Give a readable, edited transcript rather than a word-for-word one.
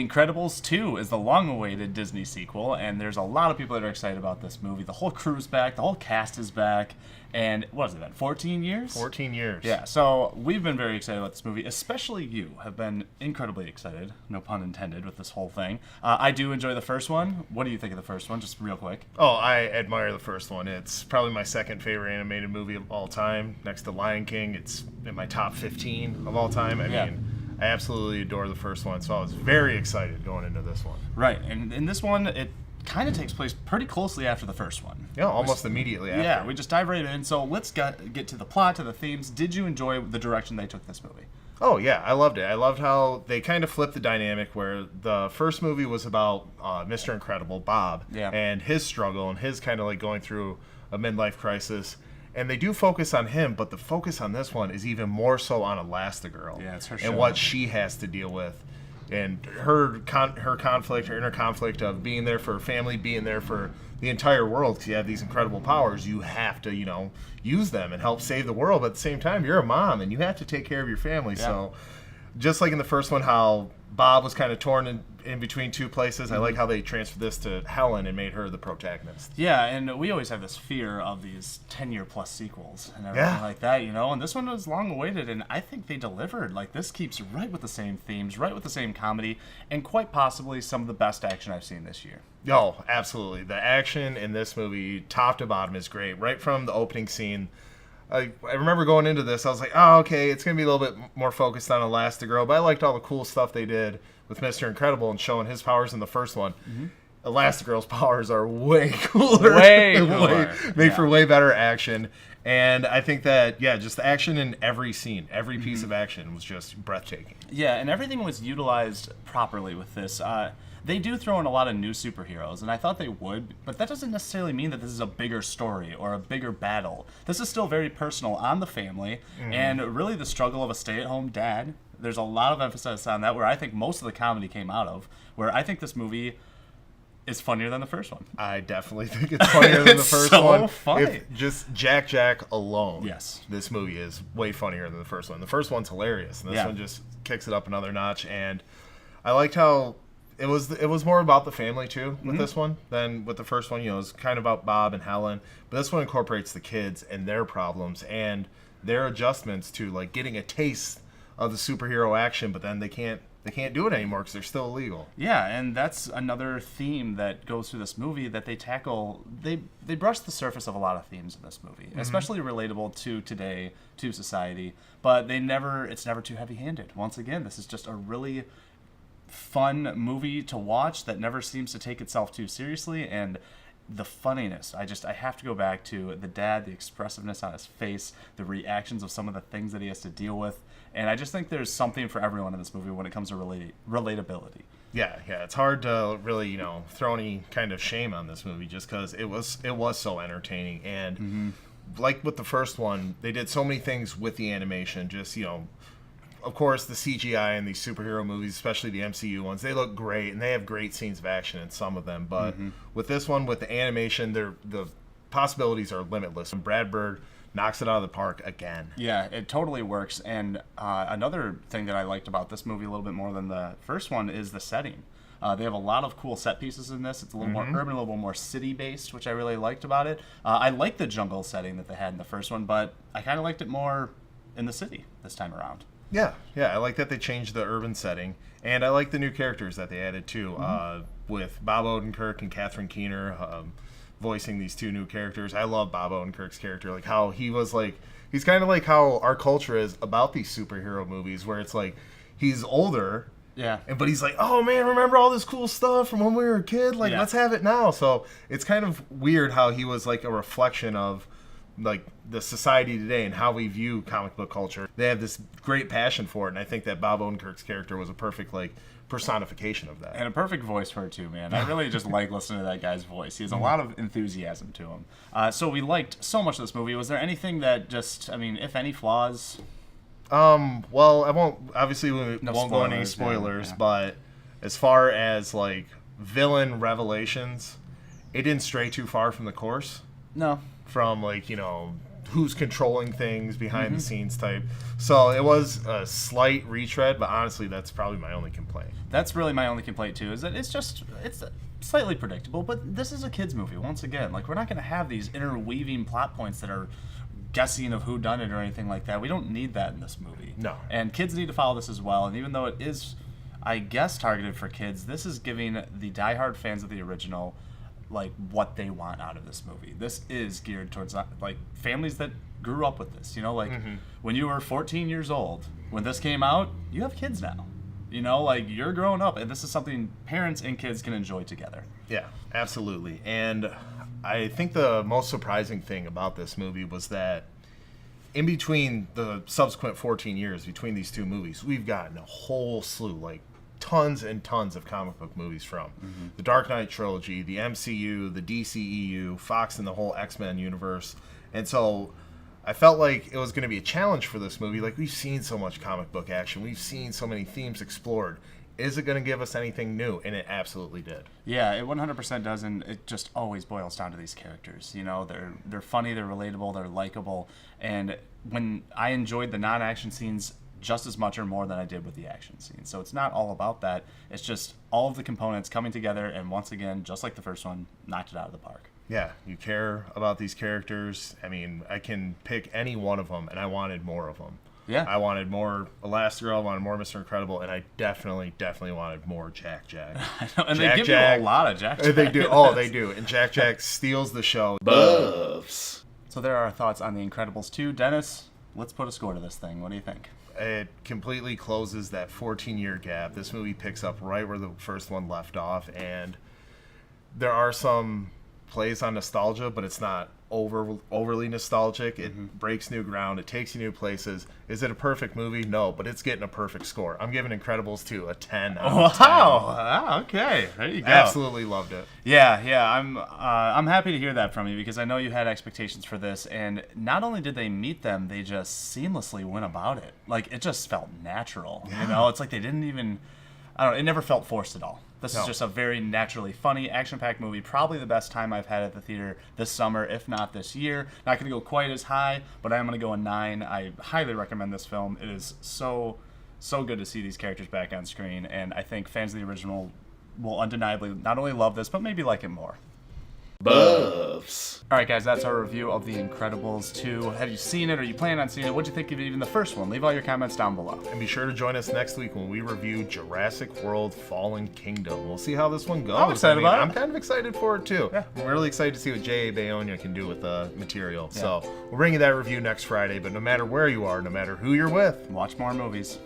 The Incredibles 2 is the long-awaited Disney sequel, and there's a lot of people that are excited about this movie. The whole crew's back, the whole cast is back, and what has it been, 14 years? 14 years. Yeah, so we've been very excited about this movie, especially you have been incredibly excited, no pun intended, with this whole thing. I do enjoy the first one. What do you think of the first one, just real quick? Oh, I admire the first one. It's probably my second favorite animated movie of all time. Next to Lion King, it's in my top 15 of all time. I mean, I absolutely adore the first one, so I was very excited going into this one. Right, and in this one, it kind of takes place pretty closely after the first one. Yeah, almost immediately after. Yeah, we just dive right in. So let's get to the plot, to the themes. Did you enjoy the direction they took this movie? Oh, yeah, I loved it. I loved how they kind of flipped the dynamic where the first movie was about Mr. Incredible, Bob, and his struggle and his kind of like going through a midlife crisis. And they do focus on him, but the focus on this one is even more so on Elastigirl. Yeah, it's her show. And what she has to deal with. And her conflict, her inner conflict of being there for her family, being there for the entire world. Because you have these incredible powers, you have to, use them and help save the world. But at the same time, you're a mom, and you have to take care of your family. Yeah. So just like in the first one, how Bob was kind of torn in between two places. I like how they transferred this to Helen and made her the protagonist. Yeah, and we always have this fear of these 10-year-plus sequels and everything like that, And this one was long-awaited, and I think they delivered. Like, this keeps right with the same themes, right with the same comedy, and quite possibly some of the best action I've seen this year. Oh, absolutely. The action in this movie, top to bottom, is great. Right from the opening scene, I remember going into this, I was like, oh, okay, it's going to be a little bit more focused on Elastigirl, but I liked all the cool stuff they did with Mr. Incredible and showing his powers in the first one. Mm-hmm. Elastigirl's powers are way cooler. Way cooler. Made for way better action. And I think that, just the action in every scene, every piece of action was just breathtaking. Yeah, and everything was utilized properly with this. They do throw in a lot of new superheroes, and I thought they would, but that doesn't necessarily mean that this is a bigger story or a bigger battle. This is still very personal on the family, and really the struggle of a stay-at-home dad. There's a lot of emphasis on that, where I think most of the comedy came out of, where I think this movie is funnier than the first one. I definitely think it's funnier than the first one. It's so funny. If just Jack alone, yes, this movie is way funnier than the first one. The first one's hilarious, and this one just kicks it up another notch, and I liked how it was more about the family too with this one than with the first one. It was kind of about Bob and Helen, but this one incorporates the kids and their problems and their adjustments to like getting a taste of the superhero action, but then they can't do it anymore because they're still illegal. Yeah, and that's another theme that goes through this movie that they tackle. They brush the surface of a lot of themes in this movie, especially relatable to today, to society, but it's never too heavy-handed. Once again, this is just a really fun movie to watch that never seems to take itself too seriously, and the funniness. I have to go back to the dad, the expressiveness on his face, the reactions of some of the things that he has to deal with, and I just think there's something for everyone in this movie when it comes to relatability. Yeah, it's hard to really, throw any kind of shame on this movie just because it was so entertaining, and like with the first one, they did so many things with the animation, just, of course, the CGI in these superhero movies, especially the MCU ones, they look great, and they have great scenes of action in some of them. But with this one, with the animation, the possibilities are limitless. And Brad Bird knocks it out of the park again. Yeah, it totally works. And another thing that I liked about this movie a little bit more than the first one is the setting. They have a lot of cool set pieces in this. It's a little more urban, a little more city-based, which I really liked about it. I liked the jungle setting that they had in the first one, but I kind of liked it more in the city this time around. Yeah, I like that they changed the urban setting, and I like the new characters that they added too, with Bob Odenkirk and Catherine Keener voicing these two new characters. I love Bob Odenkirk's character, like how he's kind of like how our culture is about these superhero movies, where it's like he's older, but he's like, oh man, remember all this cool stuff from when we were a kid? Like, let's have it now. So it's kind of weird how he was like a reflection of like the society today and how we view comic book culture. They have this great passion for it, and I think that Bob Odenkirk's character was a perfect like personification of that. And a perfect voice for it too, man. I really just like listening to that guy's voice. He has a lot of enthusiasm to him. So we liked so much of this movie. Was there anything that just, if any flaws? Well, I won't, obviously we won't go into any spoilers, but as far as like villain revelations, it didn't stray too far from the course. No. From like, who's controlling things behind the scenes type. So it was a slight retread, but honestly, that's probably my only complaint. That's really my only complaint too, is that it's slightly predictable, but this is a kids movie once again. Like, we're not going to have these interweaving plot points that are guessing of who done it or anything like that. We don't need that in this movie. No. And kids need to follow this as well. And even though it is, I guess, targeted for kids, this is giving the diehard fans of the original like what they want out of this movie. This is geared towards like families that grew up with this. You know, like when you were 14 years old, when this came out, you have kids now. You know, like you're growing up, and this is something parents and kids can enjoy together. Yeah, absolutely. And I think the most surprising thing about this movie was that in between the subsequent 14 years between these two movies, we've gotten a whole slew, like tons and tons of comic book movies from the Dark Knight trilogy, the MCU, the DCEU, Fox, and the whole X-Men universe. And so I felt like it was going to be a challenge for this movie. Like, we've seen so much comic book action. We've seen so many themes explored. Is it going to give us anything new? And it absolutely did. Yeah, it 100% does, and it just always boils down to these characters. You know, they're funny, they're relatable, they're likable. And when I enjoyed the non-action scenes just as much or more than I did with the action scenes. So it's not all about that. It's just all of the components coming together, and once again, just like the first one, knocked it out of the park. Yeah, you care about these characters. I mean, I can pick any one of them, and I wanted more of them. Yeah. I wanted more Elastigirl, I wanted more Mr. Incredible, and I definitely wanted more Jack Jack. I know, and Jack they give Jack, you a lot of Jack Jack. They do. Oh, they do. And Jack Jack steals the show. Buffs. So there are our thoughts on The Incredibles 2. Dennis, let's put a score to this thing. What do you think? It completely closes that 14-year gap. This movie picks up right where the first one left off, and there are some plays on nostalgia, but it's not overly nostalgic. It breaks new ground. It takes you new places. Is it a perfect movie? No, but it's getting a perfect score. I'm giving Incredibles 2 a 10 out of 10. Wow. Okay. There you go. Absolutely loved it. Yeah. I'm happy to hear that from you, because I know you had expectations for this, and not only did they meet them, they just seamlessly went about it. Like, it just felt natural. Yeah. You know, it's like they didn't even, I don't know, it never felt forced at all. This No. is just a very naturally funny, action-packed movie. Probably the best time I've had at the theater this summer, if not this year. Not going to go quite as high, but I am going to go a 9. I highly recommend this film. It is so good to see these characters back on screen, and I think fans of the original will undeniably not only love this, but maybe like it more. Buffs. All right, guys, that's our review of The Incredibles 2. Have you seen it? Are you planning on seeing it? What'd you think of even the first one? Leave all your comments down below. And be sure to join us next week when we review Jurassic World Fallen Kingdom. We'll see how this one goes. I'm excited about it. I'm kind of excited for it, too. Yeah. I'm really excited to see what J.A. Bayona can do with the material. Yeah. So we'll bring you that review next Friday. But no matter where you are, no matter who you're with, Watch more movies.